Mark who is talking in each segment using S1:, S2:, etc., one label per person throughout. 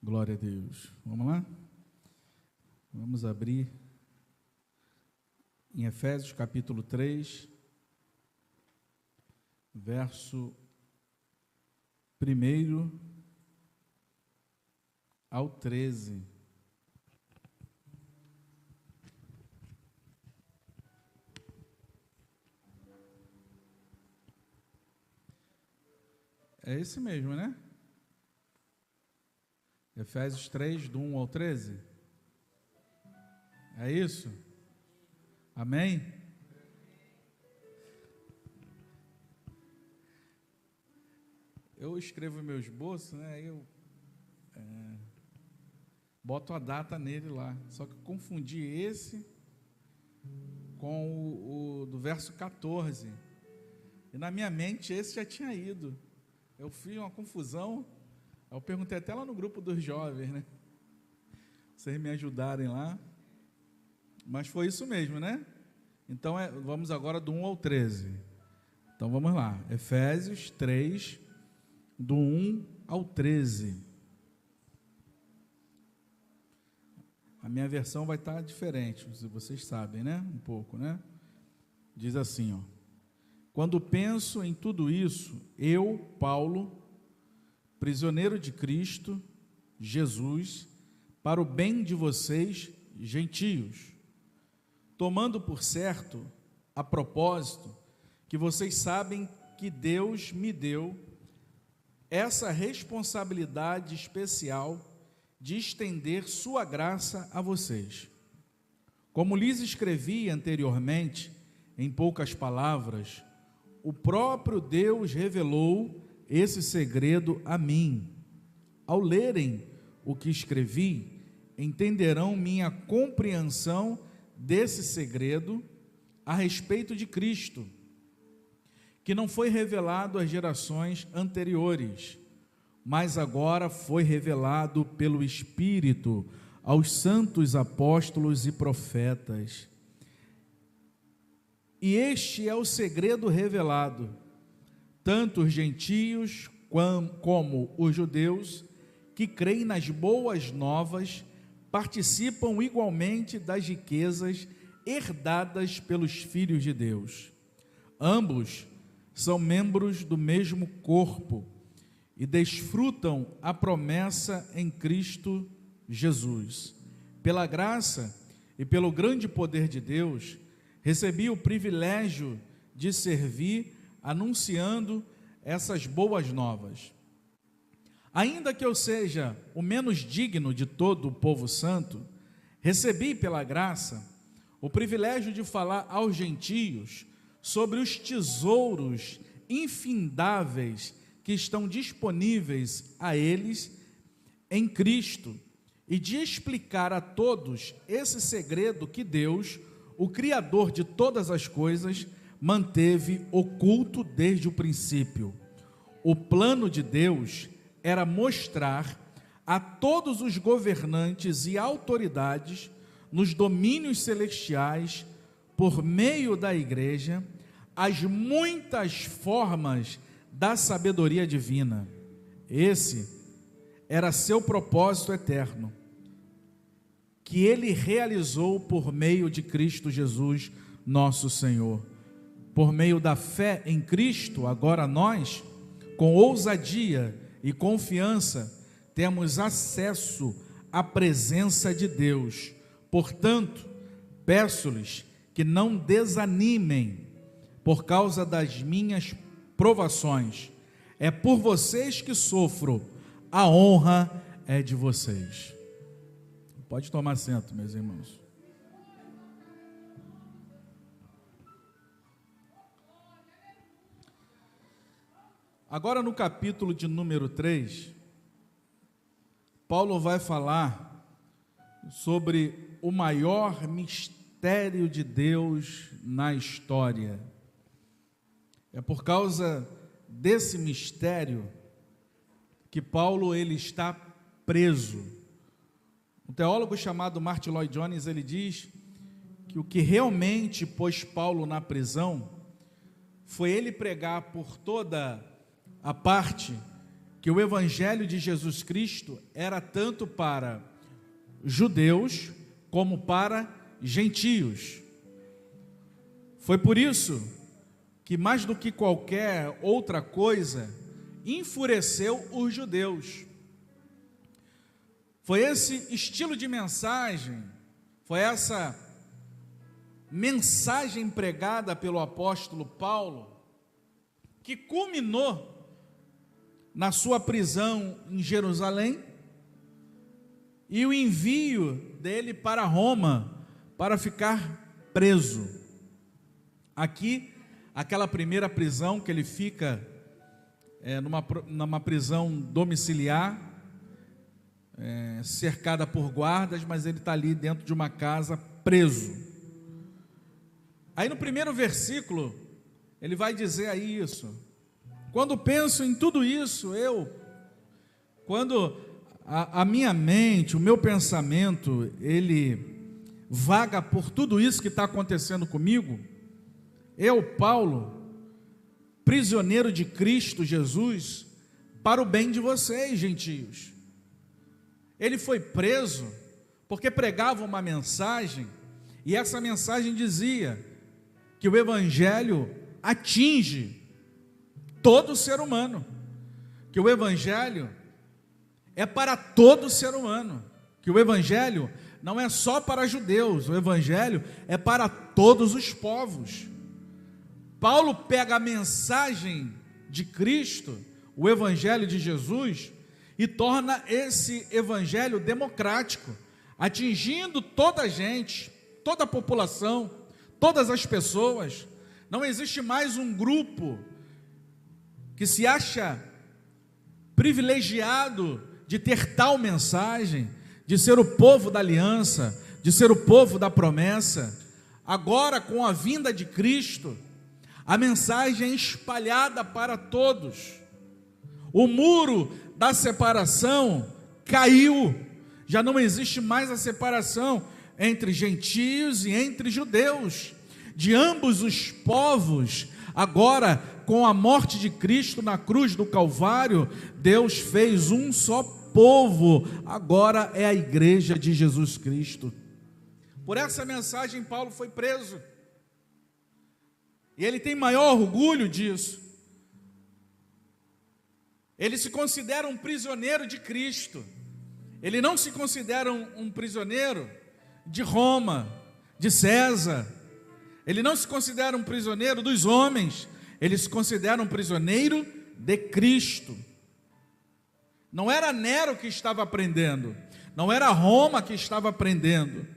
S1: Glória a Deus. Vamos lá? Vamos abrir em Efésios capítulo 3, verso 1 ao 13. É esse mesmo, né? Efésios 3, do 1 ao 13. É isso? Amém? Eu escrevo meu esboço, né? Aí eu boto a data nele lá. Só que eu confundi esse com o do verso 14. E na minha mente esse já tinha ido. Eu fiz uma confusão. Eu perguntei até lá no grupo dos jovens, né? Vocês me ajudarem lá. Mas foi isso mesmo, né? Então, vamos agora do 1 ao 13. Então, vamos lá. Efésios 3, do 1 ao 13. A minha versão vai estar diferente, vocês sabem, né? Um pouco, né? Diz assim, ó. Quando penso em tudo isso, eu, Paulo, prisioneiro de Cristo, Jesus, para o bem de vocês, gentios, tomando por certo, a propósito, que vocês sabem que Deus me deu essa responsabilidade especial de estender sua graça a vocês. Como lhes escrevi anteriormente, em poucas palavras, o próprio Deus revelou esse segredo a mim. Ao lerem o que escrevi, entenderão minha compreensão desse segredo a respeito de Cristo, que não foi revelado às gerações anteriores, mas agora foi revelado pelo Espírito aos santos apóstolos e profetas. E este é o segredo revelado, tanto os gentios como os judeus que creem nas boas novas participam igualmente das riquezas herdadas pelos filhos de Deus. Ambos são membros do mesmo corpo e desfrutam a promessa em Cristo Jesus. Pela graça e pelo grande poder de Deus, recebi o privilégio de servir anunciando essas boas novas. Ainda que eu seja o menos digno de todo o povo santo, recebi pela graça o privilégio de falar aos gentios sobre os tesouros infindáveis que estão disponíveis a eles em Cristo e de explicar a todos esse segredo que Deus, o Criador de todas as coisas, manteve oculto desde o princípio. O plano de Deus era mostrar a todos os governantes e autoridades nos domínios celestiais, por meio da igreja, as muitas formas da sabedoria divina. Esse era seu propósito eterno, que ele realizou por meio de Cristo Jesus, nosso Senhor. Por meio da fé em Cristo, agora nós, com ousadia e confiança, temos acesso à presença de Deus. Portanto, peço-lhes que não desanimem por causa das minhas provações. É por vocês que sofro, a honra é de vocês. Pode tomar assento, meus irmãos. Agora no capítulo de número 3, Paulo vai falar sobre o maior mistério de Deus na história. É por causa desse mistério que Paulo ele está preso. Um teólogo chamado Martin Lloyd Jones, ele diz que o que realmente pôs Paulo na prisão foi ele pregar por toda a parte que o evangelho de Jesus Cristo era tanto para judeus como para gentios. Foi por isso que, mais do que qualquer outra coisa, enfureceu os judeus. Foi esse estilo de mensagem, foi essa mensagem pregada pelo apóstolo Paulo, que culminou na sua prisão em Jerusalém e o envio dele para Roma para ficar preso. Aqui, aquela primeira prisão que ele fica numa prisão domiciliar, cercada por guardas, mas ele está ali dentro de uma casa preso. Aí no primeiro versículo ele vai dizer aí isso: quando penso em tudo isso, quando a minha mente, o meu pensamento, ele vaga por tudo isso que está acontecendo comigo, eu, Paulo, prisioneiro de Cristo Jesus, para o bem de vocês, gentios. Ele foi preso porque pregava uma mensagem, e essa mensagem dizia que o evangelho atinge todo ser humano, que o evangelho é para todo ser humano, que o evangelho não é só para judeus, o evangelho é para todos os povos. Paulo pega a mensagem de Cristo, o evangelho de Jesus, e torna esse evangelho democrático, atingindo toda a gente, toda a população, todas as pessoas. Não existe mais um grupo que se acha privilegiado de ter tal mensagem, de ser o povo da aliança, de ser o povo da promessa. Agora, com a vinda de Cristo, a mensagem é espalhada para todos. O muro da separação caiu, já não existe mais a separação entre gentios e entre judeus, de ambos os povos. Agora, com a morte de Cristo na cruz do Calvário, Deus fez um só povo, agora é a igreja de Jesus Cristo. Por essa mensagem Paulo foi preso, e ele tem maior orgulho disso. Ele se considera um prisioneiro de Cristo, ele não se considera um prisioneiro de Roma, de César, ele não se considera um prisioneiro dos homens, ele se considera um prisioneiro de Cristo. Não era Nero que estava prendendo, não era Roma que estava prendendo.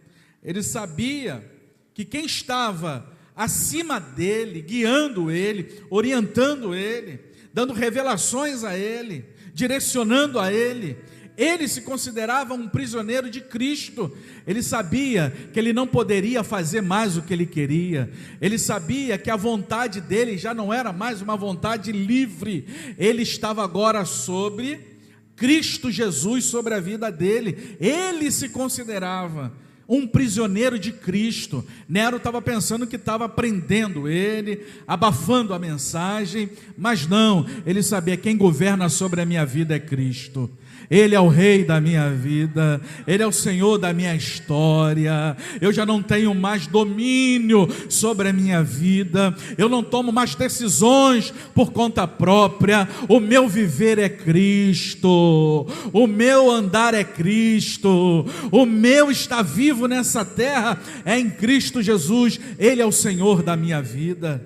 S1: Ele sabia que quem estava acima dele, guiando ele, orientando ele, dando revelações a ele, direcionando a ele, ele se considerava um prisioneiro de Cristo. Ele sabia que ele não poderia fazer mais o que ele queria, ele sabia que a vontade dele já não era mais uma vontade livre, ele estava agora sobre Cristo Jesus, sobre a vida dele. Ele se considerava um prisioneiro de Cristo. Nero estava pensando que estava prendendo ele, abafando a mensagem, mas não, ele sabia: quem governa sobre a minha vida é Cristo. Ele é o rei da minha vida, ele é o Senhor da minha história. Eu já não tenho mais domínio sobre a minha vida, eu não tomo mais decisões por conta própria. O meu viver é Cristo, o meu andar é Cristo, o meu estar vivo nessa terra é em Cristo Jesus. Ele é o Senhor da minha vida.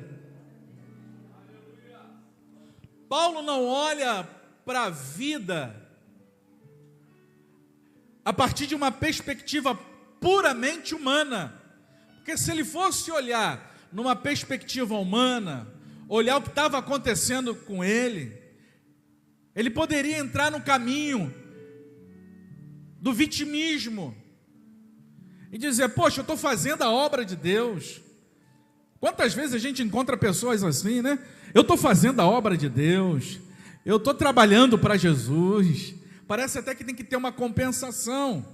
S1: Paulo não olha para a vida a partir de uma perspectiva puramente humana, porque se ele fosse olhar numa perspectiva humana, olhar o que estava acontecendo com ele, ele poderia entrar no caminho do vitimismo e dizer: poxa, eu estou fazendo a obra de Deus. Quantas vezes a gente encontra pessoas assim, né? Eu estou fazendo a obra de Deus, eu estou trabalhando para Jesus. Parece até que tem que ter uma compensação,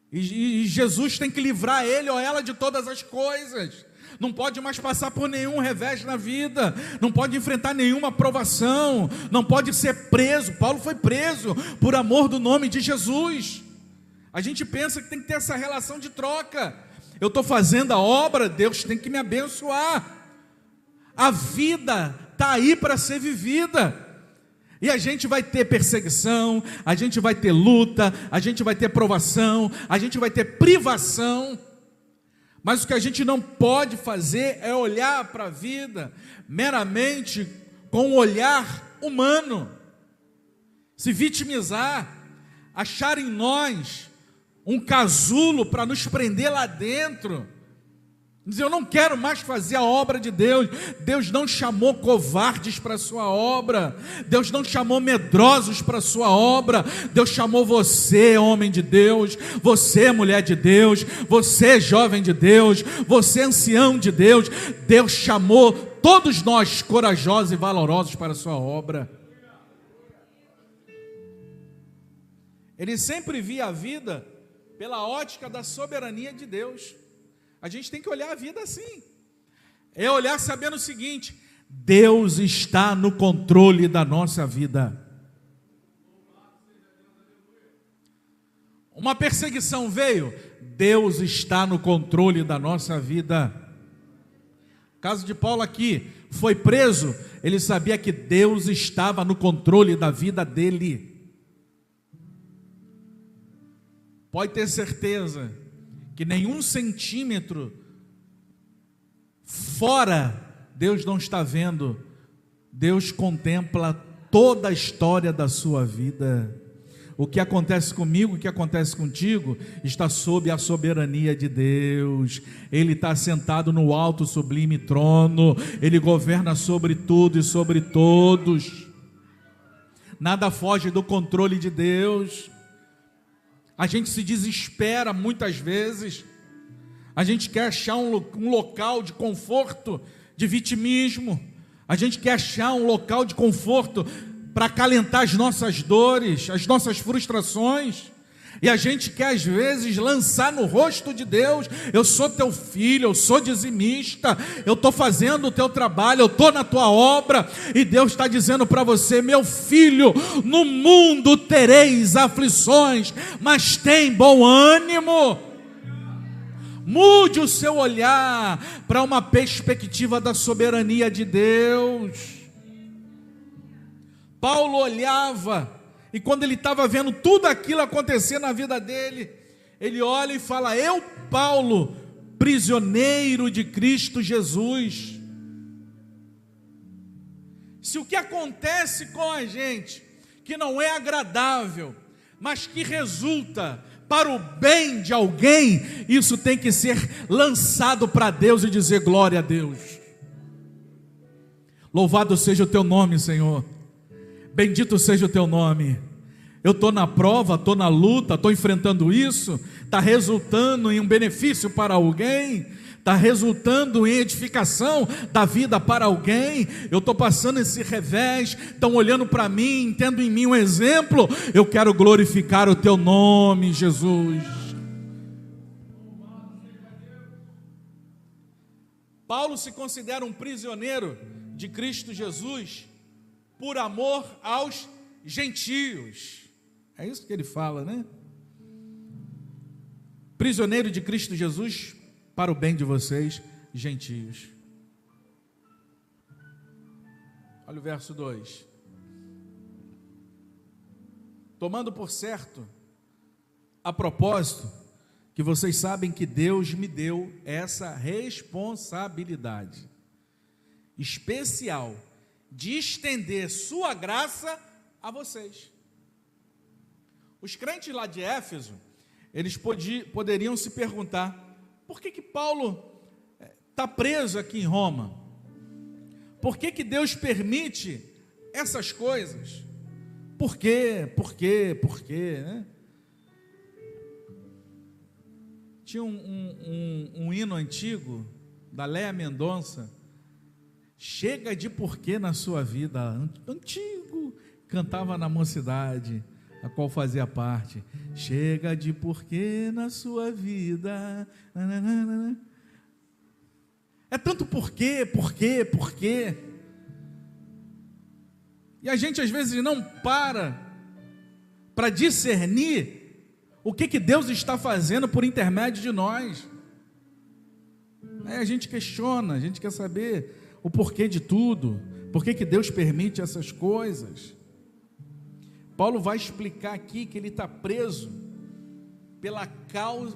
S1: e Jesus tem que livrar ele ou ela de todas as coisas. não pode mais passar por nenhum revés na vida, não pode enfrentar nenhuma provação, não pode ser preso. Paulo foi preso por amor do nome de Jesus. A gente pensa que tem que ter essa relação de troca. Eu estou fazendo a obra, Deus tem que me abençoar. A vida está aí para ser vivida. E a gente vai ter perseguição, a gente vai ter luta, a gente vai ter provação, a gente vai ter privação. Mas o que a gente não pode fazer é olhar para a vida meramente com um olhar humano, se vitimizar, achar em nós um casulo para nos prender lá dentro, dizer: eu não quero mais fazer a obra de Deus. Deus não chamou covardes para a sua obra, Deus não chamou medrosos para a sua obra. Deus chamou você, homem de Deus, você, mulher de Deus, você, jovem de Deus, você, ancião de Deus. Deus chamou todos nós corajosos e valorosos para a sua obra. Ele sempre via a vida pela ótica da soberania de Deus. A gente tem que olhar a vida assim, é olhar sabendo o seguinte: Deus está no controle da nossa vida. Uma perseguição veio, Deus está no controle da nossa vida. O caso de Paulo aqui, foi preso, ele sabia que Deus estava no controle da vida dele. Pode ter certeza que nenhum centímetro fora Deus não está vendo. Deus contempla toda a história da sua vida. O que acontece comigo, o que acontece contigo, está sob a soberania de Deus. Ele está sentado no alto sublime trono, Ele governa sobre tudo e sobre todos. Nada foge do controle de Deus. A gente se desespera muitas vezes, a gente quer achar um local de conforto, de vitimismo, a gente quer achar um local de conforto para acalentar as nossas dores, as nossas frustrações, e a gente quer às vezes lançar no rosto de Deus: eu sou teu filho, eu sou dizimista, eu estou fazendo o teu trabalho, eu estou na tua obra, e Deus está dizendo para você: meu filho, no mundo tereis aflições, mas tem bom ânimo. Mude o seu olhar para uma perspectiva da soberania de Deus. Paulo olhava, e quando ele estava vendo tudo aquilo acontecer na vida dele, ele olha e fala: eu, Paulo, prisioneiro de Cristo Jesus. Se o que acontece com a gente, que não é agradável, mas que resulta para o bem de alguém, isso tem que ser lançado para Deus e dizer: glória a Deus. Louvado seja o teu nome, Senhor. Bendito seja o teu nome. Eu estou na prova, estou na luta, estou enfrentando isso, está resultando em um benefício para alguém, está resultando em edificação da vida para alguém. Eu estou passando esse revés, estão olhando para mim, tendo em mim um exemplo. Eu quero glorificar o teu nome, Jesus. Paulo se considera um prisioneiro de Cristo Jesus por amor aos gentios. É isso que ele fala, né? Prisioneiro de Cristo Jesus para o bem de vocês, gentios. Olha o verso 2. Tomando por certo, a propósito, que vocês sabem que Deus me deu essa responsabilidade especial de estender sua graça a vocês. Os crentes lá de Éfeso, eles poderiam se perguntar: por que Paulo está preso aqui em Roma? Por que Deus permite essas coisas? Por quê? Né? Tinha um hino antigo da Léa Mendonça: chega de porquê na sua vida. Antigo, cantava na mocidade, a qual fazia parte. Chega de porquê na sua vida. É tanto porquê. E a gente às vezes não para discernir o que Deus está fazendo por intermédio de nós. Aí a gente questiona, a gente quer saber o porquê de tudo, por que Deus permite essas coisas. Paulo vai explicar aqui que ele está preso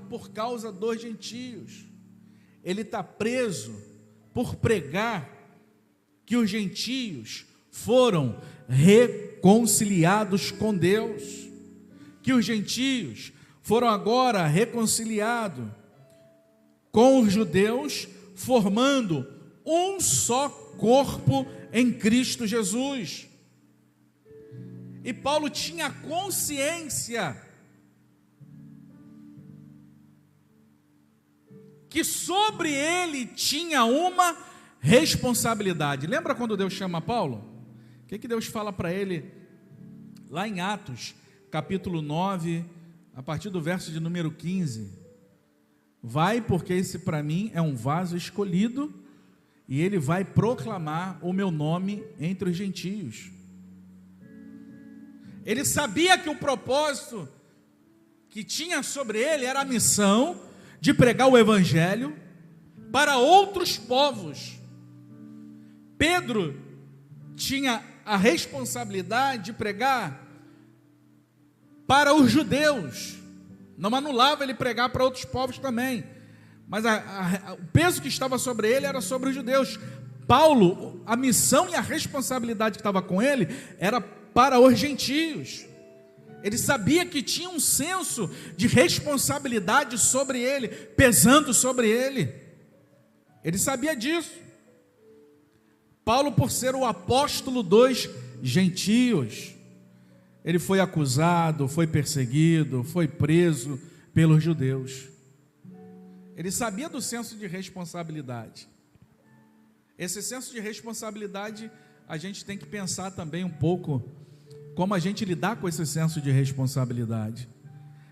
S1: por causa dos gentios. Ele está preso por pregar que os gentios foram reconciliados com Deus, que os gentios foram agora reconciliados com os judeus, formando um só corpo em Cristo Jesus. E Paulo tinha consciência que sobre ele tinha uma responsabilidade. Lembra quando Deus chama Paulo? O que Deus fala para ele lá em Atos, capítulo 9, a partir do verso de número 15? Vai, porque esse para mim é um vaso escolhido, e ele vai proclamar o meu nome entre os gentios. Ele sabia que o propósito que tinha sobre ele era a missão de pregar o evangelho para outros povos. Pedro tinha a responsabilidade de pregar para os judeus. Não anulava ele pregar para outros povos também, mas o peso que estava sobre ele era sobre os judeus. Paulo, a missão e a responsabilidade que estava com ele era para os gentios. Ele sabia que tinha um senso de responsabilidade sobre ele, pesando sobre ele. Ele sabia disso. Paulo, por ser o apóstolo dos gentios, ele foi acusado, foi perseguido, foi preso pelos judeus. Ele sabia do senso de responsabilidade. Esse senso de responsabilidade, a gente tem que pensar também um pouco como a gente lidar com esse senso de responsabilidade.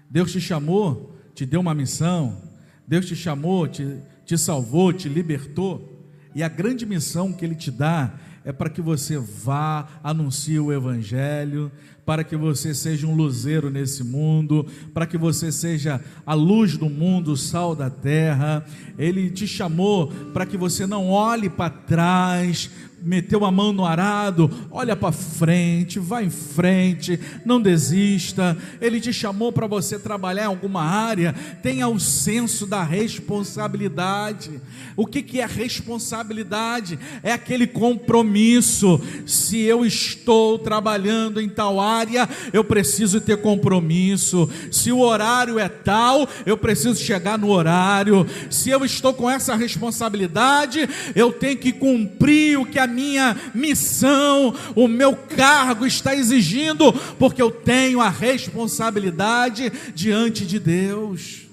S1: Deus te chamou, te deu uma missão, Deus te chamou, te salvou, te libertou, e a grande missão que Ele te dá é para que você vá, anuncie o Evangelho, para que você seja um luzeiro nesse mundo, para que você seja a luz do mundo, o sal da terra. Ele te chamou para que você não olhe para trás, meteu a mão no arado, olha para frente, vai em frente, não desista. Ele te chamou para você trabalhar em alguma área, tenha o senso da responsabilidade. O que é responsabilidade? É aquele compromisso. Se eu estou trabalhando em tal área, eu preciso ter compromisso. Se o horário é tal, eu preciso chegar no horário. Se eu estou com essa responsabilidade, eu tenho que cumprir o que a minha missão, o meu cargo está exigindo, porque eu tenho a responsabilidade diante de Deus.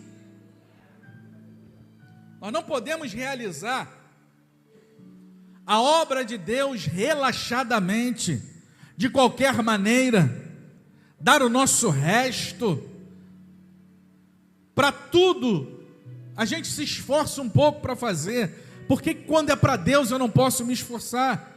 S1: Nós não podemos realizar a obra de Deus relaxadamente, de qualquer maneira, dar o nosso resto. Para tudo a gente se esforça um pouco para fazer. Porque quando é para Deus eu não posso me esforçar?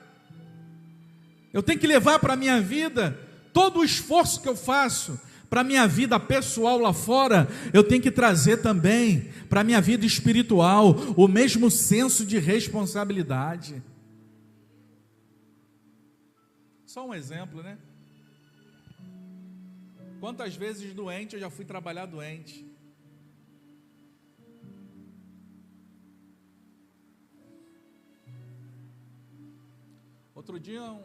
S1: Eu tenho que levar para a minha vida todo o esforço que eu faço para a minha vida pessoal lá fora, eu tenho que trazer também para a minha vida espiritual o mesmo senso de responsabilidade. Só um exemplo, né? Quantas vezes doente eu já fui trabalhar doente? Outro dia um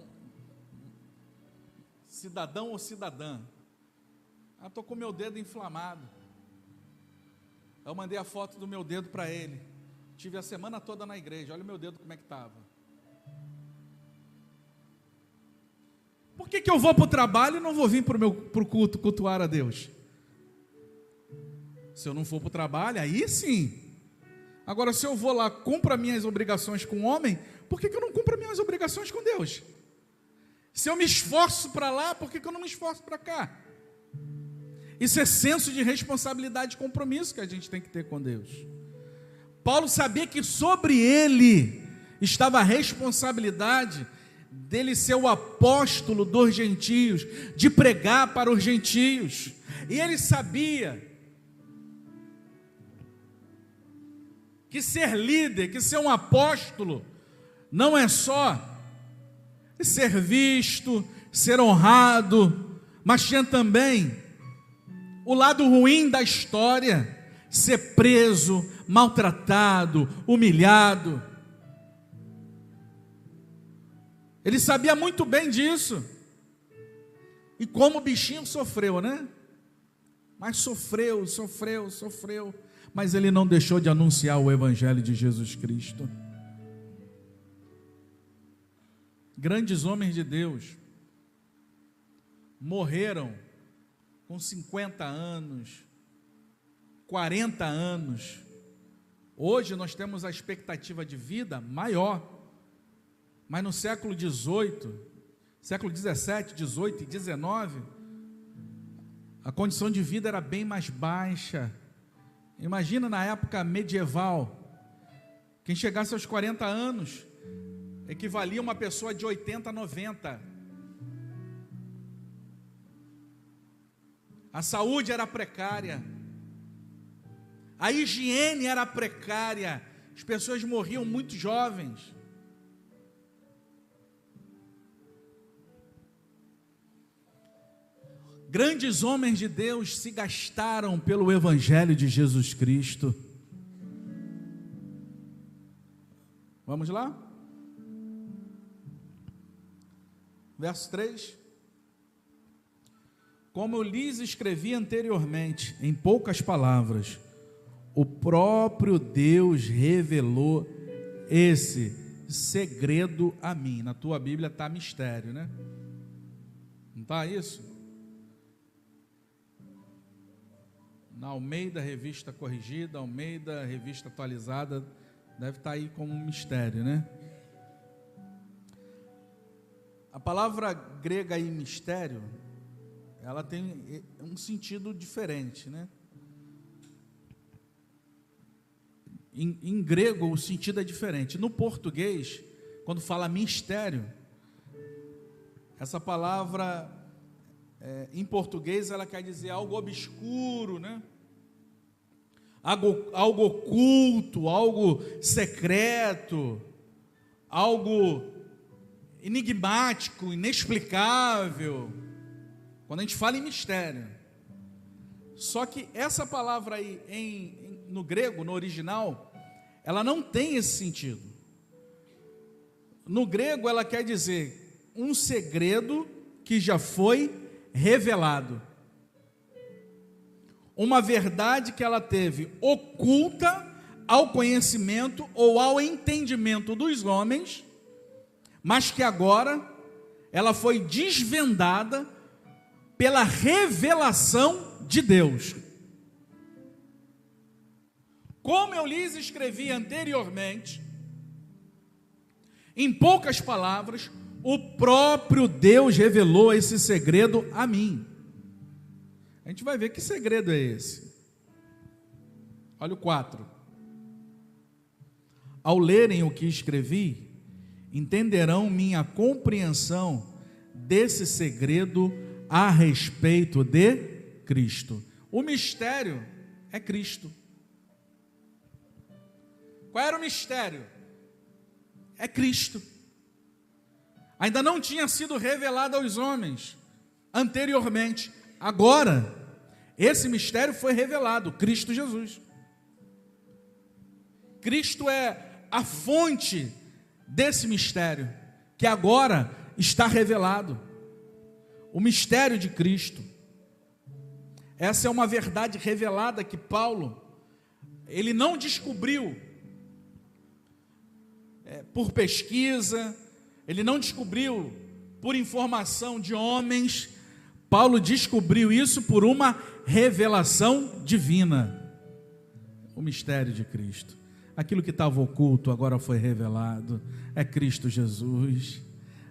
S1: cidadão ou cidadã, estou com o meu dedo inflamado. Eu mandei a foto do meu dedo para ele. Tive a semana toda na igreja, olha o meu dedo como é que estava. Por que eu vou para o trabalho e não vou vir para o culto, cultuar a Deus? Se eu não for para o trabalho, aí sim. Agora, se eu vou lá, cumpro as minhas obrigações com o homem, por que eu não cumpro as minhas obrigações com Deus? Se eu me esforço para lá, por que eu não me esforço para cá? Isso é senso de responsabilidade e compromisso que a gente tem que ter com Deus. Paulo sabia que sobre ele estava a responsabilidade dele ser o apóstolo dos gentios, de pregar para os gentios. E ele sabia que ser líder, que ser um apóstolo, não é só ser visto, ser honrado, mas tinha também o lado ruim da história, ser preso, maltratado, humilhado. Ele sabia muito bem disso. E como o bichinho sofreu, né? Mas sofreu. Mas ele não deixou de anunciar o evangelho de Jesus Cristo. Grandes homens de Deus morreram com 50 anos, 40 anos. Hoje nós temos a expectativa de vida maior. Mas no século XVIII, século XVII, XVIII e XIX, a condição de vida era bem mais baixa. Imagina na época medieval, quem chegasse aos 40 anos, equivalia a uma pessoa de 80 a 90. A saúde era precária, a higiene era precária, as pessoas morriam muito jovens. Grandes homens de Deus se gastaram pelo evangelho de Jesus Cristo. Vamos lá? Verso 3. Como eu lhes escrevi anteriormente, em poucas palavras, o próprio Deus revelou esse segredo a mim. Na tua Bíblia está mistério, né? Não está isso? Na Almeida Revista Corrigida, Almeida Revista Atualizada, deve estar aí como um mistério, né? A palavra grega aí, mistério, ela tem um sentido diferente, né? Em grego o sentido é diferente. No português, quando fala mistério, essa palavra em português ela quer dizer algo obscuro, né? Algo oculto, algo secreto, algo enigmático, inexplicável. Quando a gente fala em mistério. Só que essa palavra aí no grego, no original, ela não tem esse sentido. No grego ela quer dizer um segredo que já foi revelado. Uma verdade que ela teve oculta ao conhecimento ou ao entendimento dos homens, mas que agora ela foi desvendada pela revelação de Deus. Como eu lhes escrevi anteriormente, em poucas palavras, o próprio Deus revelou esse segredo a mim. A gente vai ver que segredo é esse. Olha o 4. Ao lerem o que escrevi, entenderão minha compreensão desse segredo a respeito de Cristo. O mistério é Cristo. Qual era o mistério? É Cristo. Ainda não tinha sido revelado aos homens anteriormente. Agora, esse mistério foi revelado, Cristo Jesus. Cristo é a fonte desse mistério, que agora está revelado. O mistério de Cristo. Essa é uma verdade revelada que Paulo, ele não descobriu por pesquisa, ele não descobriu por informação de homens. Paulo descobriu isso por uma revelação divina. O mistério de Cristo. Aquilo que estava oculto agora foi revelado. É Cristo Jesus.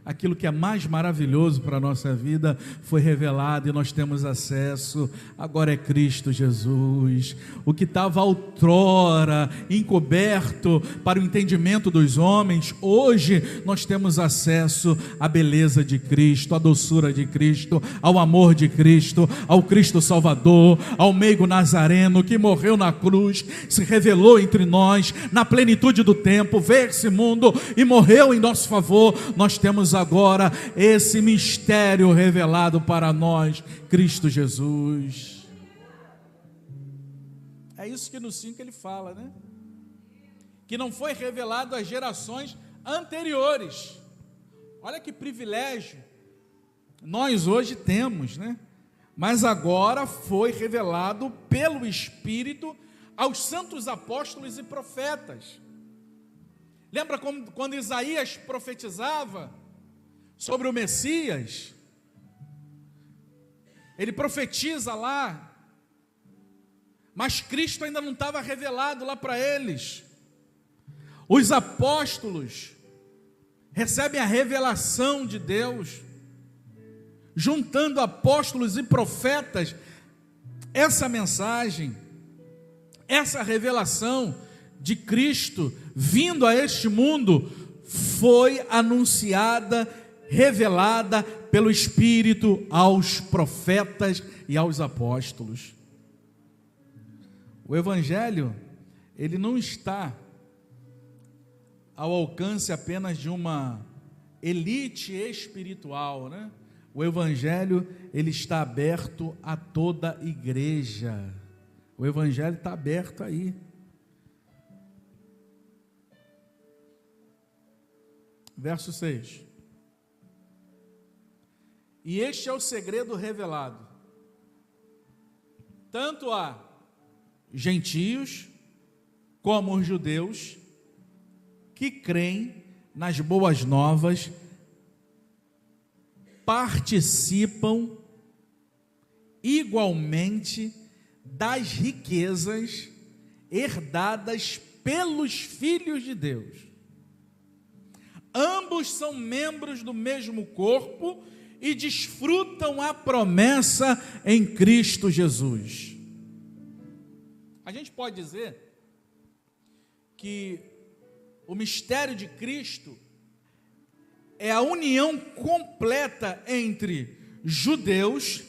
S1: aquilo que é mais maravilhoso para a nossa vida foi revelado e nós temos acesso. Agora é Cristo Jesus. O que estava outrora encoberto para o entendimento dos homens, hoje nós temos acesso à beleza de Cristo, à doçura de Cristo, ao amor de Cristo, ao Cristo Salvador, ao meigo Nazareno que morreu na cruz, se revelou entre nós na plenitude do tempo, veio esse mundo e morreu em nosso favor. Nós temos agora esse mistério revelado para nós, Cristo Jesus. É isso que no 5 ele fala, né? Que não foi revelado às gerações anteriores. Olha que privilégio nós hoje temos, né? Mas agora foi revelado pelo Espírito aos santos apóstolos e profetas. Lembra quando Isaías profetizava sobre o Messias? Ele profetiza lá, mas Cristo ainda não estava revelado lá para eles. Os apóstolos recebem a revelação de Deus, juntando apóstolos e profetas. Essa mensagem, essa revelação de Cristo vindo a este mundo foi anunciada, revelada pelo Espírito aos profetas e aos apóstolos. O Evangelho, ele não está ao alcance apenas de uma elite espiritual, né? O Evangelho, ele está aberto a toda a igreja. O Evangelho está aberto aí. Verso 6. E este é o segredo revelado, tanto a gentios como os judeus que creem nas boas novas, participam igualmente das riquezas herdadas pelos filhos de Deus. Ambos são membros do mesmo corpo e desfrutam a promessa em Cristo Jesus. A gente pode dizer que o mistério de Cristo é a união completa entre judeus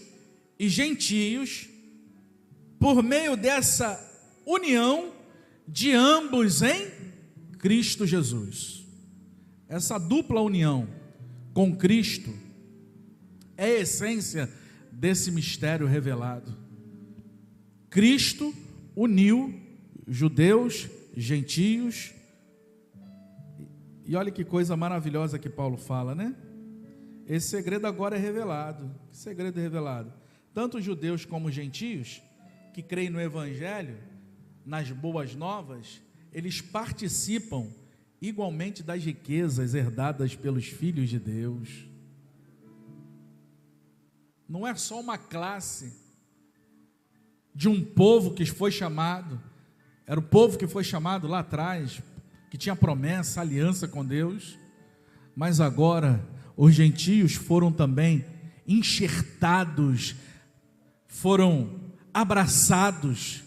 S1: e gentios, por meio dessa união de ambos em Cristo Jesus. Essa dupla união com Cristo é a essência desse mistério revelado. Cristo uniu judeus, gentios, e olha que coisa maravilhosa que Paulo fala, né? Esse segredo agora é revelado. Que segredo é revelado? Tanto os judeus como os gentios que creem no Evangelho, nas boas novas, eles participam igualmente das riquezas herdadas pelos filhos de Deus. Não é só uma classe de um povo que foi chamado, era o povo que foi chamado lá atrás, que tinha promessa, aliança com Deus, mas agora os gentios foram também enxertados, foram abraçados,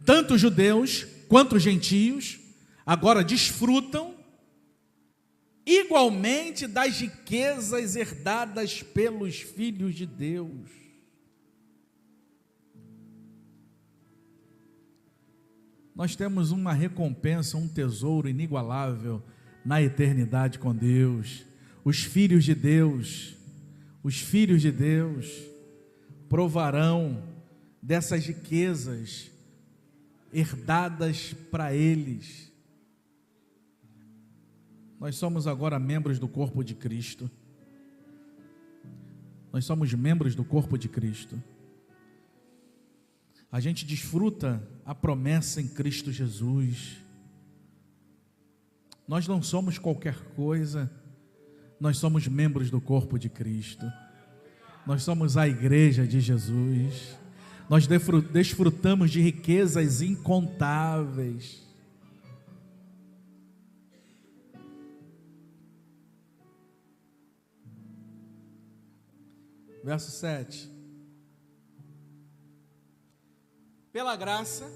S1: tanto os judeus quanto os gentios, agora desfrutam igualmente das riquezas herdadas pelos filhos de Deus. Nós temos uma recompensa, um tesouro inigualável na eternidade com Deus. Os filhos de Deus provarão dessas riquezas herdadas para eles. Nós somos agora membros do corpo de Cristo. Nós somos membros do corpo de Cristo. A gente desfruta a promessa em Cristo Jesus. Nós não somos qualquer coisa, nós somos membros do corpo de Cristo. Nós somos a igreja de Jesus. Nós desfrutamos de riquezas incontáveis. Verso 7. Pela graça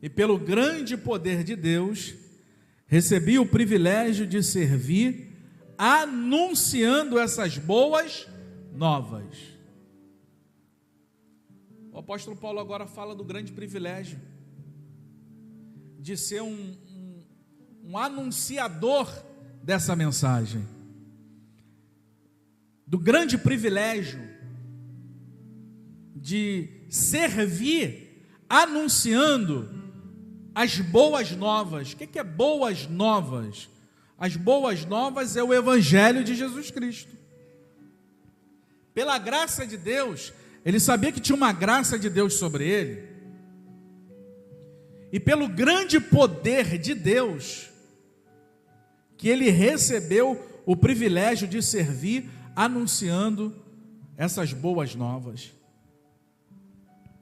S1: e pelo grande poder de Deus, recebi o privilégio de servir, anunciando essas boas novas. O apóstolo Paulo agora fala do grande privilégio de ser um anunciador dessa mensagem, do grande privilégio de servir anunciando as boas novas. O que é boas novas? As boas novas é o Evangelho de Jesus Cristo. Pela graça de Deus, ele sabia que tinha uma graça de Deus sobre ele, e pelo grande poder de Deus, que ele recebeu o privilégio de servir anunciando essas boas novas.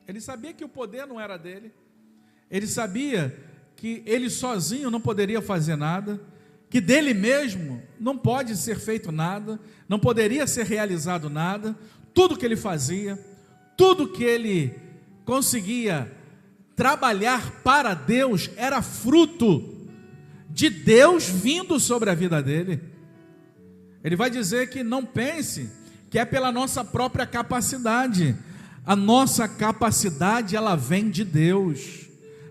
S1: Ele sabia que o poder não era dele, ele sabia que ele sozinho não poderia fazer nada, que dele mesmo não pode ser feito nada, não poderia ser realizado nada. Tudo que ele fazia, tudo que ele conseguia trabalhar para Deus, era fruto de Deus vindo sobre a vida dele. Ele vai dizer que não pense que é pela nossa própria capacidade. A nossa capacidade, ela vem de Deus.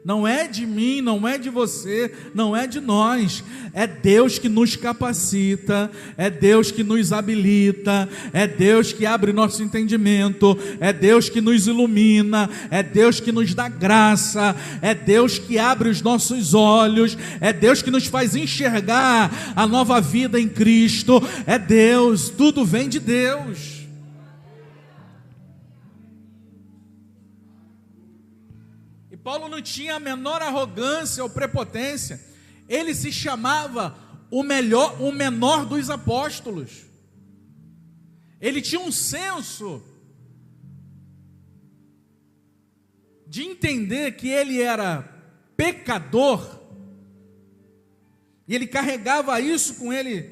S1: Não é de mim, não é de você, não é de nós. É Deus que nos capacita, é Deus que nos habilita, é Deus que abre nosso entendimento, é Deus que nos ilumina, é Deus que nos dá graça, é Deus que abre os nossos olhos, é Deus que nos faz enxergar a nova vida em Cristo. É Deus, tudo vem de Deus. Paulo não tinha a menor arrogância ou prepotência. Ele se chamava o menor dos apóstolos. Ele tinha um senso de entender que ele era pecador, e ele carregava isso com ele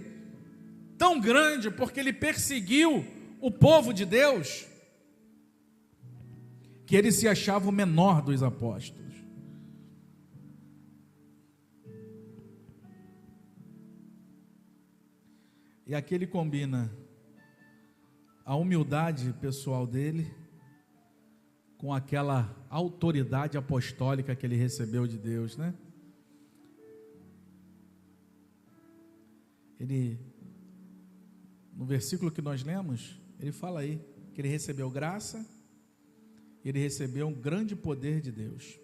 S1: tão grande, porque ele perseguiu o povo de Deus, que ele se achava o menor dos apóstolos. E aqui ele combina a humildade pessoal dele com aquela autoridade apostólica que ele recebeu de Deus, né? Ele, no versículo que nós lemos, ele fala aí que ele recebeu graça, ele recebeu um grande poder de Deus.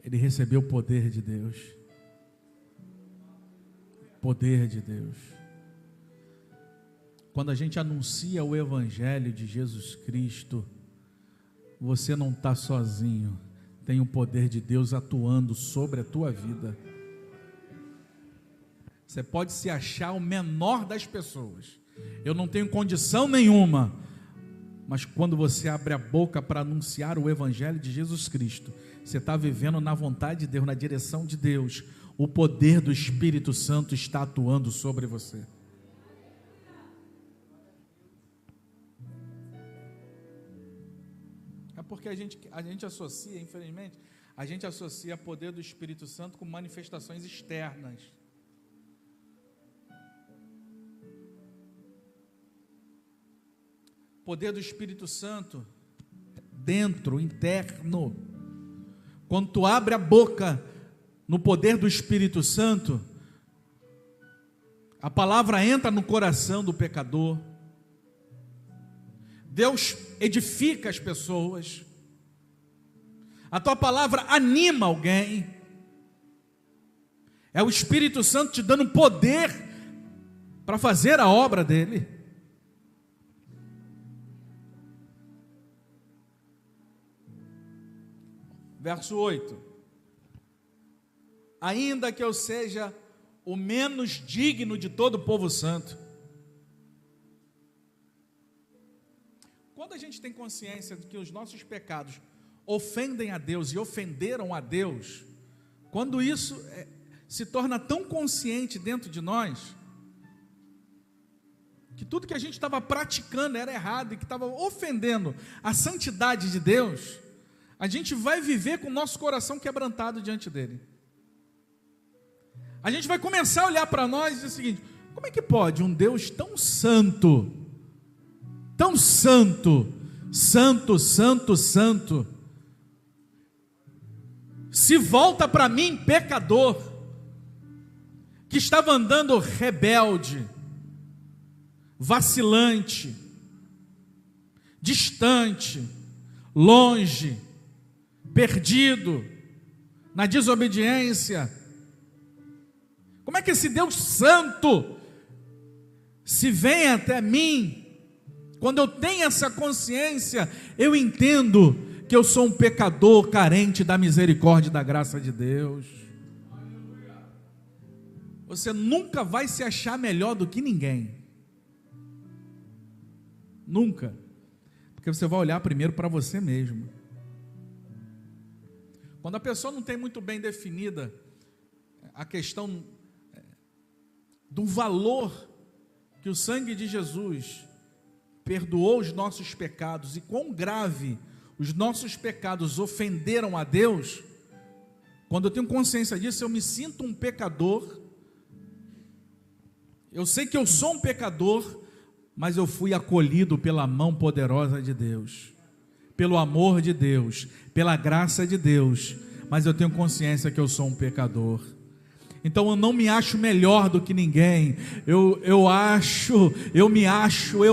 S1: Ele recebeu o poder de Deus. Poder de Deus. Quando a gente anuncia o Evangelho de Jesus Cristo, você não está sozinho. Tem o poder de Deus atuando sobre a tua vida. Você pode se achar o menor das pessoas. Eu não tenho condição nenhuma, mas quando você abre a boca para anunciar o Evangelho de Jesus Cristo, você está vivendo na vontade de Deus, na direção de Deus. O poder do Espírito Santo está atuando sobre você. É porque a gente associa, infelizmente, a gente associa o poder do Espírito Santo com manifestações externas. Poder do Espírito Santo dentro, interno. Quando tu abre a boca no poder do Espírito Santo, a palavra entra no coração do pecador. Deus edifica as pessoas. A tua palavra anima alguém. É o Espírito Santo te dando poder para fazer a obra dele. Verso 8: ainda que eu seja o menos digno de todo o povo santo. Quando a gente tem consciência de que os nossos pecados ofendem a Deus e ofenderam a Deus, quando isso se torna tão consciente dentro de nós, que tudo que a gente estava praticando era errado e que estava ofendendo a santidade de Deus, a gente vai viver com o nosso coração quebrantado diante dele. A gente vai começar a olhar para nós e dizer o seguinte: como é que pode um Deus tão santo, santo, se volta para mim, pecador, que estava andando rebelde, vacilante, distante, longe, perdido, na desobediência? Como é que esse Deus santo se vem até mim? Quando eu tenho essa consciência, eu entendo que eu sou um pecador carente da misericórdia e da graça de Deus. Você nunca vai se achar melhor do que ninguém. Nunca. Porque você vai olhar primeiro para você mesmo. Quando a pessoa não tem muito bem definida a questão do valor que o sangue de Jesus perdoou os nossos pecados e quão grave os nossos pecados ofenderam a Deus, quando eu tenho consciência disso, eu me sinto um pecador. Eu sei que eu sou um pecador, mas eu fui acolhido pela mão poderosa de Deus, pelo amor de Deus, pela graça de Deus, mas eu tenho consciência que eu sou um pecador. Então eu não me acho melhor do que ninguém, eu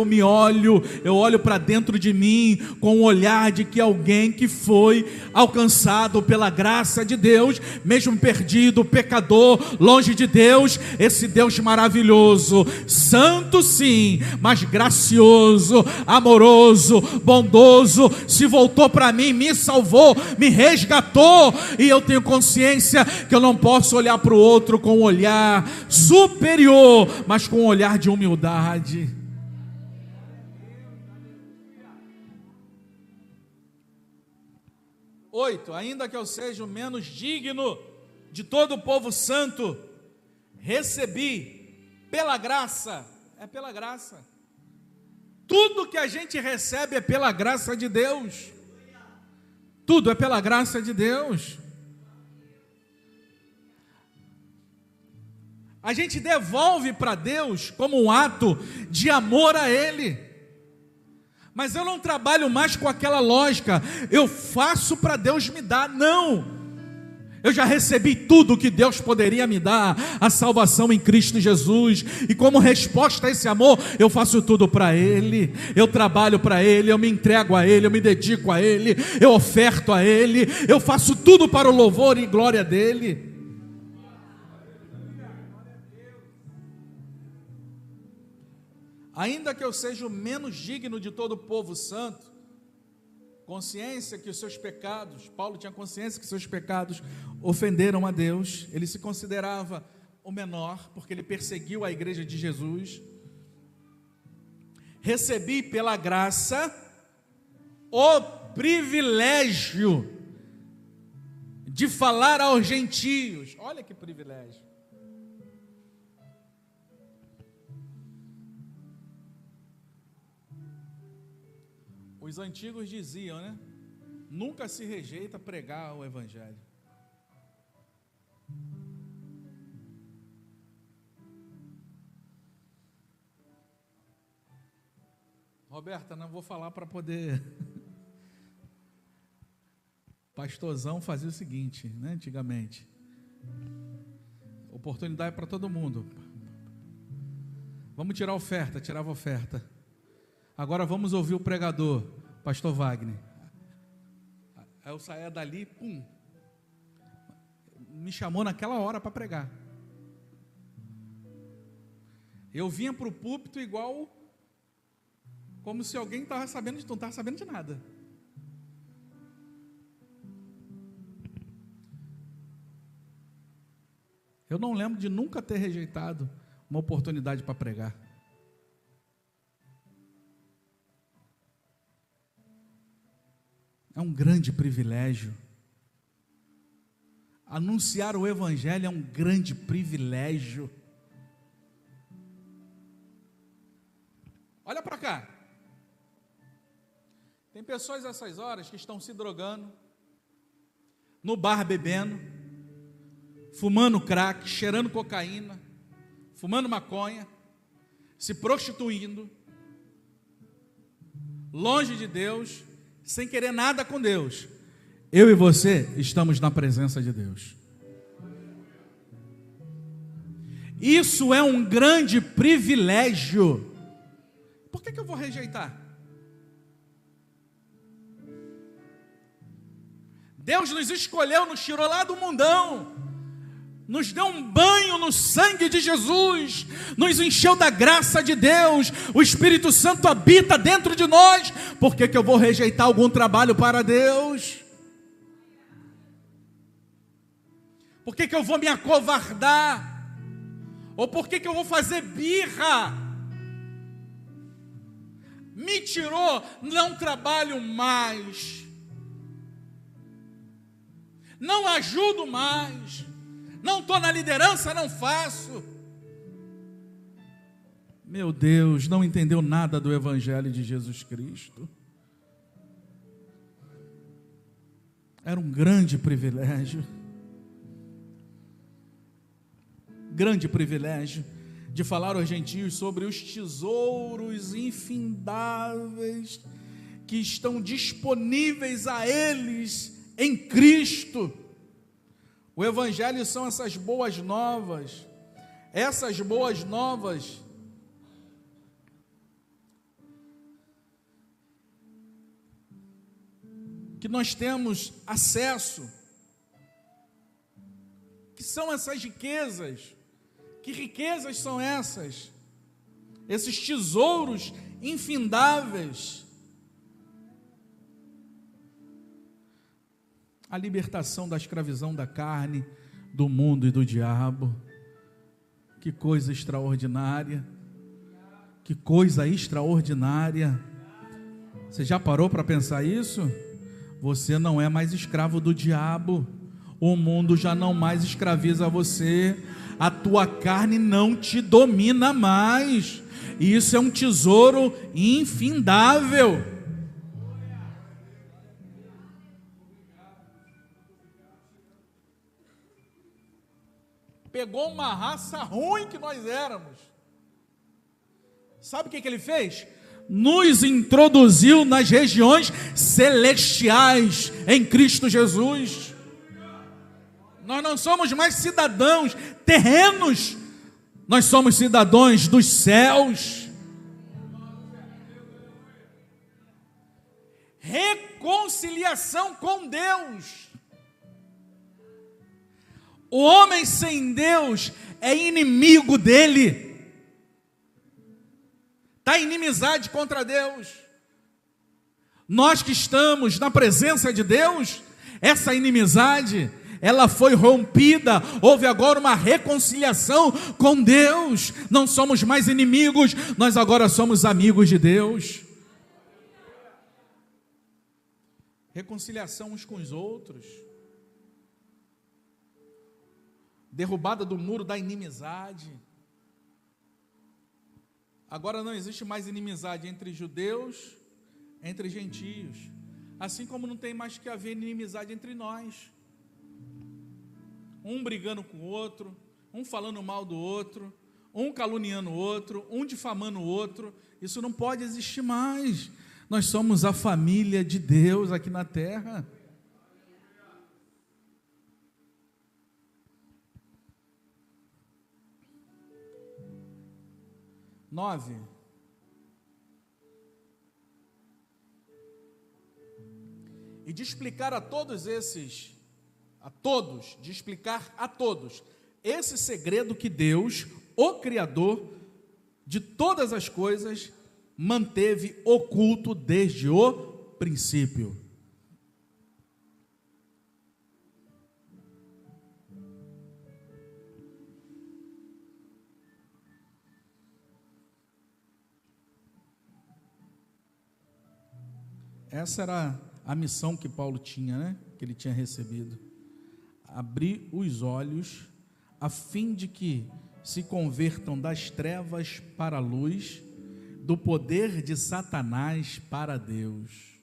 S1: me olho para dentro de mim com o olhar de que alguém que foi alcançado pela graça de Deus, mesmo perdido, pecador, longe de Deus, esse Deus maravilhoso, santo sim, mas gracioso, amoroso, bondoso, se voltou para mim, me salvou, me resgatou, e eu tenho consciência que eu não posso olhar para o outro com um olhar superior, mas com um olhar de humildade. Oito, ainda que eu seja o menos digno de todo o povo santo, recebi pela graça, é pela graça. Tudo que a gente recebe é pela graça de Deus. Tudo é pela graça de Deus. A gente devolve para Deus como um ato de amor a Ele. Mas eu não trabalho mais com aquela lógica, eu faço para Deus me dar. Não, eu já recebi tudo que Deus poderia me dar, a salvação em Cristo Jesus, e como resposta a esse amor, eu faço tudo para Ele, eu trabalho para Ele, eu me entrego a Ele, eu me dedico a Ele, eu oferto a Ele, eu faço tudo para o louvor e glória dEle. Ainda que eu seja o menos digno de todo o povo santo, consciência que os seus pecados, Paulo tinha consciência que seus pecados ofenderam a Deus, ele se considerava o menor, porque ele perseguiu a igreja de Jesus. Recebi pela graça o privilégio de falar aos gentios. Olha que privilégio. Os antigos diziam, né? Nunca se rejeita pregar o evangelho. Roberta, não vou falar para poder. Pastorzão fazia o seguinte, né? Antigamente, oportunidade para todo mundo. Vamos tirar a oferta, tirava a oferta. Agora vamos ouvir o pregador, pastor Wagner. Aí eu saía dali, pum, me chamou naquela hora para pregar. Eu vinha para o púlpito igual, como se alguém não estava sabendo de nada. Eu não lembro de nunca ter rejeitado uma oportunidade para pregar. É um grande privilégio. Anunciar o Evangelho é um grande privilégio. Olha para cá. Tem pessoas essas horas que estão se drogando, no bar bebendo, fumando crack, cheirando cocaína, fumando maconha, se prostituindo, longe de Deus, sem querer nada com Deus. Eu e você estamos na presença de Deus. Isso é um grande privilégio. Por que eu vou rejeitar? Deus nos escolheu, nos tirou lá do mundão, nos deu um banho no sangue de Jesus, nos encheu da graça de Deus, o Espírito Santo habita dentro de nós. Por que eu vou rejeitar algum trabalho para Deus? Por que eu vou me acovardar? Ou por que eu vou fazer birra? Me tirou, não trabalho mais, não ajudo mais, não estou na liderança, não faço. Meu Deus, não entendeu nada do Evangelho de Jesus Cristo. Era um grande privilégio de falar aos gentios sobre os tesouros infindáveis que estão disponíveis a eles em Cristo. O Evangelho são essas boas novas que nós temos acesso. Que são essas riquezas? Que riquezas são essas? Esses tesouros infindáveis. A libertação da escravidão da carne, do mundo e do diabo. Que coisa extraordinária. Que coisa extraordinária. Você já parou para pensar isso? Você não é mais escravo do diabo. O mundo já não mais escraviza você. A tua carne não te domina mais. E isso é um tesouro infindável. Pegou uma raça ruim que nós éramos. Sabe o que ele fez? Nos introduziu nas regiões celestiais em Cristo Jesus. Nós não somos mais cidadãos terrenos, nós somos cidadãos dos céus. Reconciliação com Deus. O homem sem Deus é inimigo dele, está em inimizade contra Deus. Nós que estamos na presença de Deus, essa inimizade, ela foi rompida, houve agora uma reconciliação com Deus. Não somos mais inimigos, nós agora somos amigos de Deus. Reconciliação uns com os outros. Derrubada do muro da inimizade. Agora não existe mais inimizade entre judeus, entre gentios. Assim como não tem mais que haver inimizade entre nós. Um brigando com o outro, um falando mal do outro, um caluniando o outro, um difamando o outro. Isso não pode existir mais. Nós somos a família de Deus aqui na terra. Nove. E de explicar a todos esse segredo que Deus, o Criador de todas as coisas, manteve oculto desde o princípio. Essa era a missão que Paulo tinha, né? Que ele tinha recebido. abrir os olhos, a fim de que se convertam das trevas para a luz, do poder de Satanás para Deus.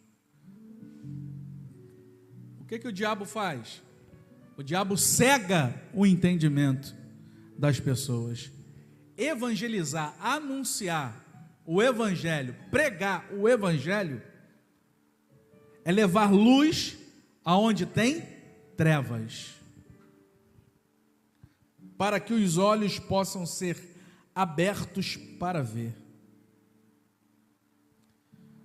S1: O que o diabo faz? O diabo cega o entendimento das pessoas. Evangelizar, anunciar o evangelho, pregar o evangelho, é levar luz aonde tem trevas, para que os olhos possam ser abertos para ver.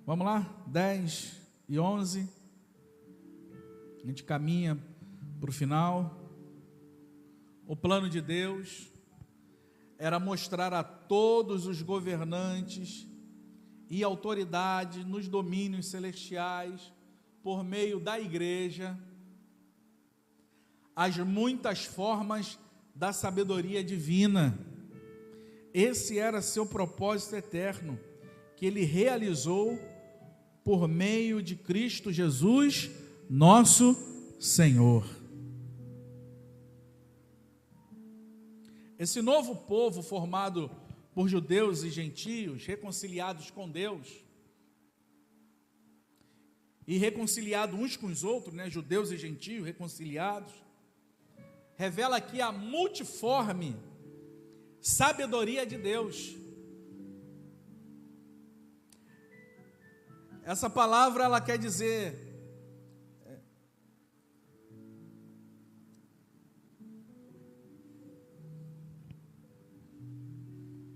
S1: Vamos lá, 10 e 11, a gente caminha para o final. O plano de Deus era mostrar a todos os governantes e autoridades nos domínios celestiais, por meio da igreja, as muitas formas da sabedoria divina. Esse era seu propósito eterno, que ele realizou por meio de Cristo Jesus, nosso Senhor. Esse novo povo formado por judeus e gentios, reconciliados com Deus, e reconciliados uns com os outros, judeus e gentios reconciliados, revela aqui a multiforme sabedoria de Deus. Essa palavra, ela quer dizer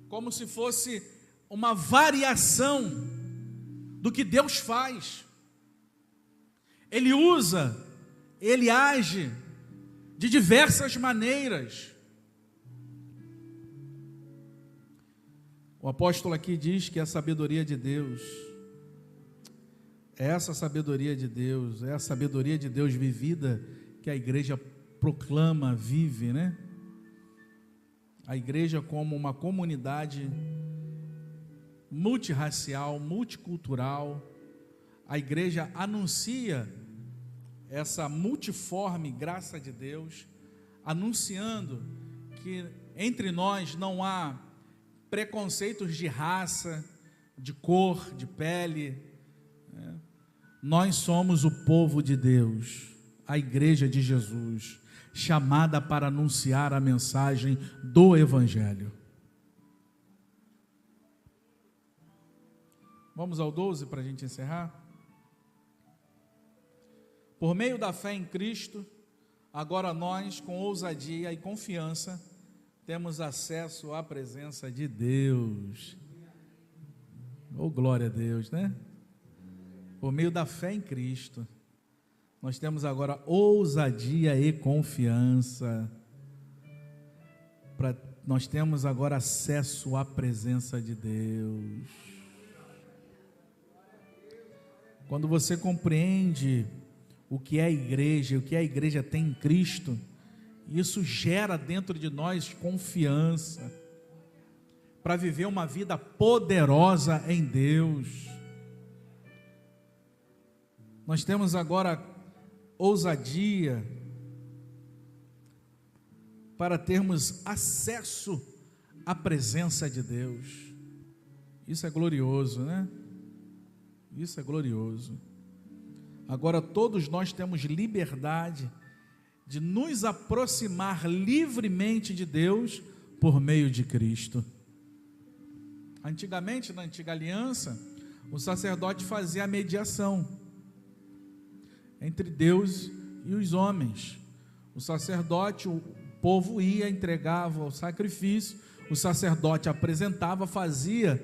S1: como se fosse uma variação do que Deus faz. Ele usa, ele age de diversas maneiras. O apóstolo aqui diz que a sabedoria de Deus, essa sabedoria de Deus, é a sabedoria de Deus vivida que a igreja proclama, vive, A igreja como uma comunidade multirracial, multicultural, a igreja anuncia essa multiforme graça de Deus, anunciando que entre nós não há preconceitos de raça, de cor, de pele. Nós somos o povo de Deus, a igreja de Jesus, chamada para anunciar a mensagem do Evangelho. Vamos ao 12 para a gente encerrar? Por meio da fé em Cristo, agora nós, com ousadia e confiança, temos acesso à presença de Deus. Oh, glória a Deus, Por meio da fé em Cristo, nós temos agora ousadia e confiança. Nós temos agora acesso à presença de Deus. Quando você compreende o que é a igreja, o que a igreja tem em Cristo, isso gera dentro de nós confiança para viver uma vida poderosa em Deus. Nós temos agora ousadia para termos acesso à presença de Deus. Isso é glorioso, Isso é glorioso. Agora todos nós temos liberdade de nos aproximar livremente de Deus por meio de Cristo. Antigamente, na antiga aliança, o sacerdote fazia a mediação entre Deus e os homens. O sacerdote, o povo ia, entregava o sacrifício, o sacerdote apresentava, fazia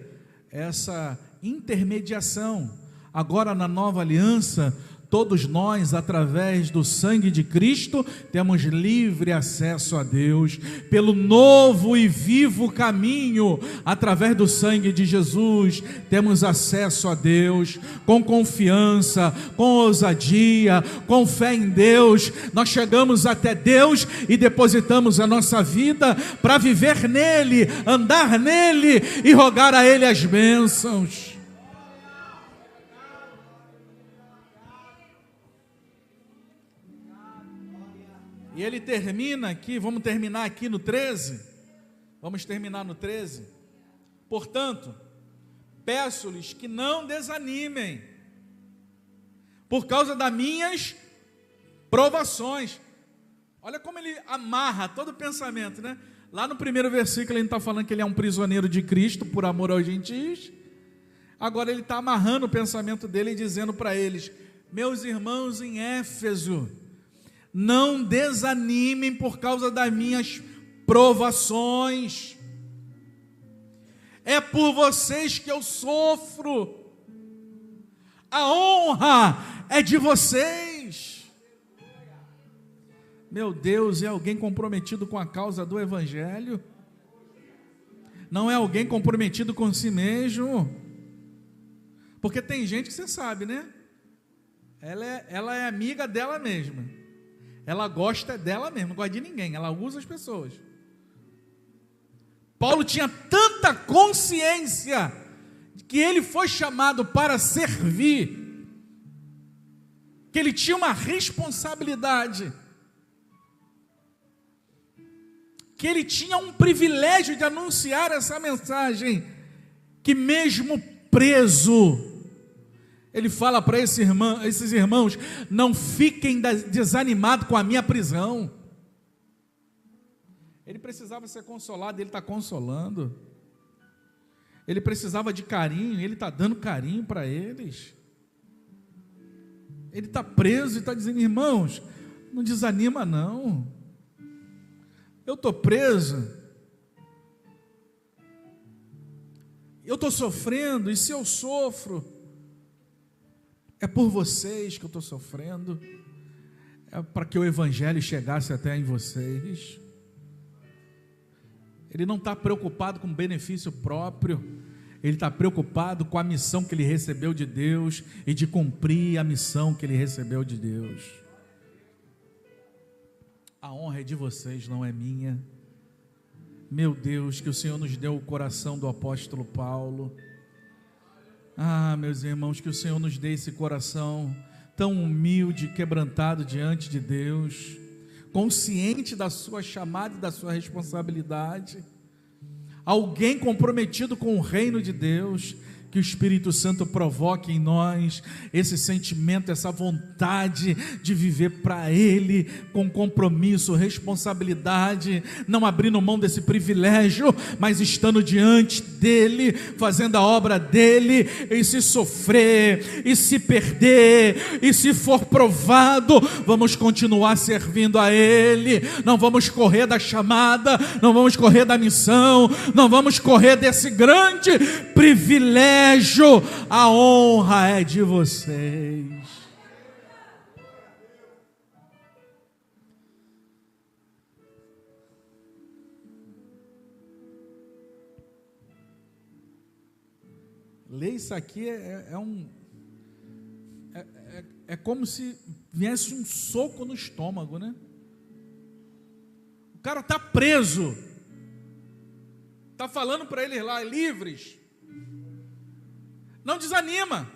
S1: essa intermediação. Agora na nova aliança, todos nós, através do sangue de Cristo, temos livre acesso a Deus, pelo novo e vivo caminho, através do sangue de Jesus, temos acesso a Deus, com confiança, com ousadia, com fé em Deus, nós chegamos até Deus e depositamos a nossa vida para viver nele, andar nele e rogar a Ele as bênçãos. E ele termina aqui, vamos terminar aqui no 13. Vamos terminar no 13. Portanto, peço-lhes que não desanimem por causa das minhas provações. Olha como ele amarra todo o pensamento, né? Lá no primeiro versículo ele está falando que ele é um prisioneiro de Cristo por amor aos gentios. Agora ele está amarrando o pensamento dele e dizendo para eles: meus irmãos em Éfeso, não desanimem por causa das minhas provações. É por vocês que eu sofro. A honra é de vocês. Meu Deus, é alguém comprometido com a causa do Evangelho? Não é alguém comprometido com si mesmo? Porque tem gente que você sabe, né? Ela é amiga dela mesma. Ela gosta dela mesma, não gosta de ninguém. Ela usa as pessoas. Paulo tinha tanta consciência de que ele foi chamado para servir, que ele tinha uma responsabilidade, que ele tinha um privilégio de anunciar essa mensagem, que mesmo preso, ele fala para esses irmãos: não fiquem desanimados com a minha prisão. Ele precisava ser consolado, ele está consolando. Ele precisava de carinho, ele está dando carinho para eles. Ele está preso e está dizendo: irmãos, não desanima não. Eu estou preso, eu estou sofrendo, e se eu sofro, é por vocês que eu estou sofrendo, é para que o Evangelho chegasse até em vocês. Ele não está preocupado com benefício próprio, ele está preocupado com a missão que ele recebeu de Deus e de cumprir a missão que ele recebeu de Deus. A honra é de vocês, não é minha. Meu Deus, que o Senhor nos deu o coração do apóstolo Paulo. Ah, meus irmãos, que o Senhor nos dê esse coração tão humilde, quebrantado diante de Deus, consciente da sua chamada e da sua responsabilidade, alguém comprometido com o reino de Deus. Que o Espírito Santo provoque em nós esse sentimento, essa vontade de viver para Ele, com compromisso, responsabilidade, não abrindo mão desse privilégio, mas estando diante dEle, fazendo a obra dEle, e se sofrer, e se perder, e se for provado, vamos continuar servindo a Ele, não vamos correr da chamada, não vamos correr da missão, não vamos correr desse grande privilégio. A honra é de vocês. Ler isso aqui é como se viesse um soco no estômago, né? O cara está preso, está falando para eles lá, livres. Não desanima.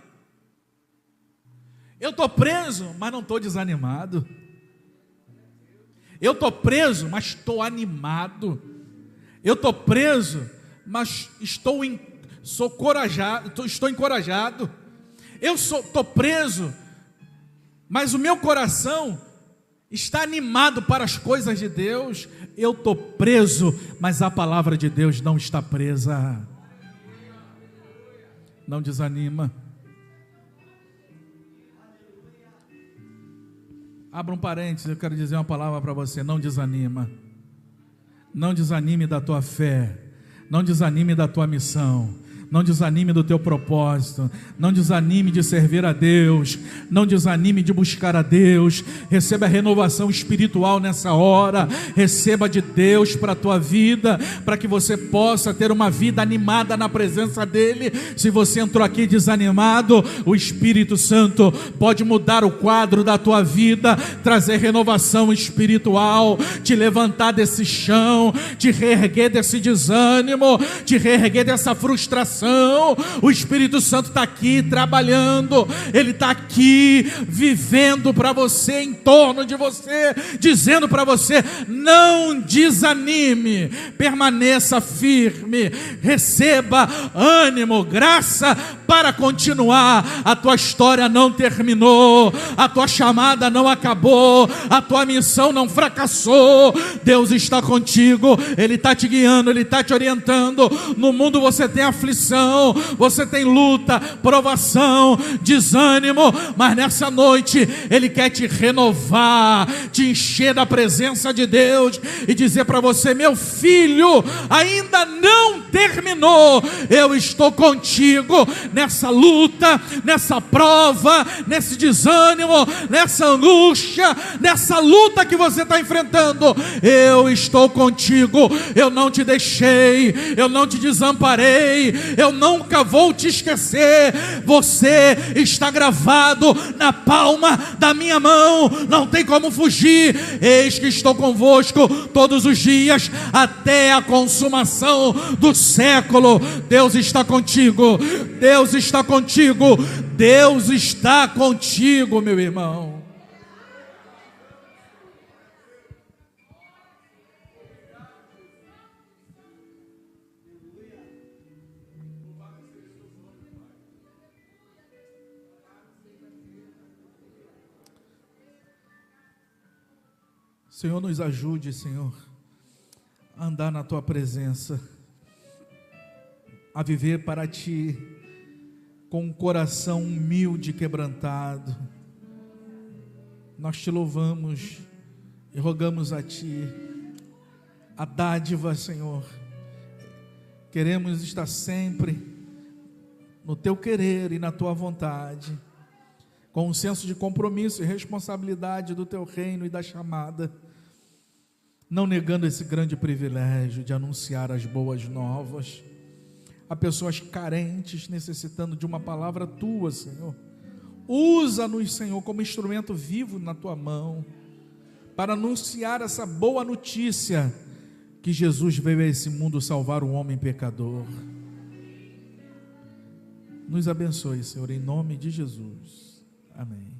S1: Eu estou preso, mas não estou desanimado. Eu estou preso, mas estou animado. Eu estou preso, mas estou encorajado. Eu estou preso, mas o meu coração está animado para as coisas de Deus. Eu estou preso, mas a palavra de Deus não está presa. Não desanima. Abra um parênteses, eu quero dizer uma palavra para você: não desanima. Não desanime da tua fé, não desanime da tua missão, não desanime do teu propósito, não desanime de servir a Deus, não desanime de buscar a Deus. Receba a renovação espiritual nessa hora, receba de Deus para a tua vida, para que você possa ter uma vida animada na presença dEle. Se você entrou aqui desanimado, o Espírito Santo pode mudar o quadro da tua vida, trazer renovação espiritual, te levantar desse chão, te reerguer desse desânimo, te reerguer dessa frustração, unção. O Espírito Santo está aqui trabalhando, Ele está aqui vivendo para você, em torno de você, dizendo para você: não desanime, permaneça firme, receba ânimo, graça para continuar. A tua história não terminou, a tua chamada não acabou, a tua missão não fracassou. Deus está contigo, Ele está te guiando, Ele está te orientando. No mundo você tem aflição, você tem luta, provação, desânimo, mas nessa noite Ele quer te renovar, te encher da presença de Deus e dizer para você: meu filho, ainda não terminou, eu estou contigo nessa luta, nessa prova, nesse desânimo, nessa angústia, nessa luta que você está enfrentando. Eu estou contigo, eu não te deixei, eu não te desamparei, eu nunca vou te esquecer. Você está gravado na palma da minha mão, não tem como fugir. Eis que estou convosco todos os dias até a consumação do século. Deus está contigo, Deus está contigo, Deus está contigo, meu irmão. Senhor, nos ajude, Senhor, a andar na Tua presença, a viver para Ti, com um coração humilde e quebrantado. Nós Te louvamos e rogamos a Ti a dádiva, Senhor. Queremos estar sempre no Teu querer e na Tua vontade, com um senso de compromisso e responsabilidade do Teu reino e da chamada, não negando esse grande privilégio de anunciar as boas novas a pessoas carentes, necessitando de uma palavra Tua, Senhor. Usa-nos, Senhor, como instrumento vivo na Tua mão, para anunciar essa boa notícia, que Jesus veio a esse mundo salvar o homem pecador. Nos abençoe, Senhor, em nome de Jesus. Amém.